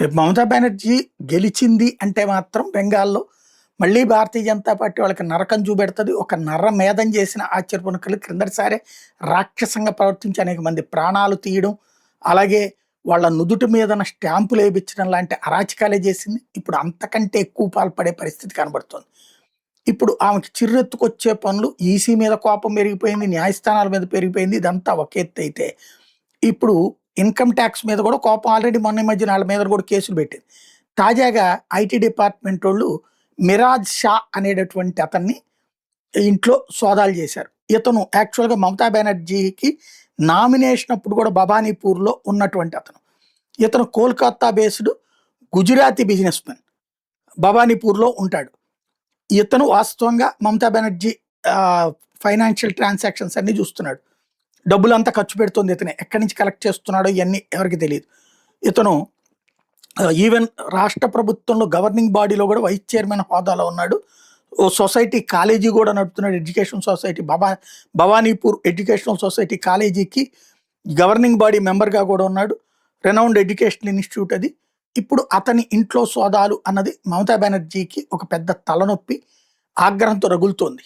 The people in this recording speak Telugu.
రేపు మమతా బెనర్జీ గెలిచింది అంటే మాత్రం బెంగాల్‌లో మళ్ళీ భారతీయ జనతా పార్టీ వాళ్ళకి నరకం చూపెడతది. ఒక నరమేధం చేసిన ఆశ్చర్యపోనక్కర్లేదు. క్రిందటిసారే రాక్షసంగా ప్రవర్తించి అనేక మంది ప్రాణాలు తీయడం, అలాగే వాళ్ళ నుదుటి మీదన స్టాంపులేపించడం లాంటి అరాచకాలే చేసింది. ఇప్పుడు అంతకంటే ఎక్కువ పాల్పడే పరిస్థితి కనబడుతోంది. ఇప్పుడు ఆమెకి చిర్రెత్తుకొచ్చే పనులు ఈసీ మీద కోపం పెరిగిపోయింది, న్యాయస్థానాల మీద పెరిగిపోయింది. ఇదంతా ఒక ఎత్తైతే, ఇప్పుడు ఇన్‌కమ్ టాక్స్ మీద కూడా కోపం ఆల్రెడీ మొన్న ఈ మధ్యన ఆళ్ళ మీద కూడా కేసులు పెట్టింది. తాజాగా ఐటీ డిపార్ట్‌మెంటోళ్ళు మిరాజ్ షా అనేటటువంటి అతన్ని ఇంట్లో సోదాలు చేశారు. ఇతను యాక్చువల్‌గా మమతా బెనర్జీకి నామినేషన్ అప్పుడు కూడా భవానీపూర్‌లో ఉన్నటువంటి అతను. ఇతను కోల్‌కత్తా బేస్డ్ గుజరాతీ బిజినెస్‌మెన్. భవానీపూర్‌లో ఉంటాడు. ఇతను వాస్తవంగా మమతా బెనర్జీ ఫైనాన్షియల్ ట్రాన్సాక్షన్స్ అన్నీ చూస్తున్నాడు. డబ్బులంతా ఖర్చు పెడుతుంది ఇతనే. ఎక్కడి నుంచి కలెక్ట్ చేస్తున్నాడో ఇయన్నీ ఎవరికీ తెలీదు. ఇతను ఈవెన్ రాష్ట్ర ప్రభుత్వంలో గవర్నింగ్ బాడీలో కూడా వైస్ చైర్మన్ హోదాలో ఉన్నాడు. ఓ సొసైటీ కాలేజీ కూడా నడుపుతున్నాడు. Education society Bhawanipur educational society కాలేజీకి గవర్నింగ్ బాడీ మెంబర్‌గా కూడా ఉన్నాడు. రెనౌండ్ ఎడ్యుకేషనల్ ఇన్‌స్టిట్యూట్ అది. ఇప్పుడు అతని ఇంట్లో సోదాలు అన్నది మమతా బెనర్జీకి ఒక పెద్ద తలనొప్పి, ఆగ్రహంతో రగులుతోంది.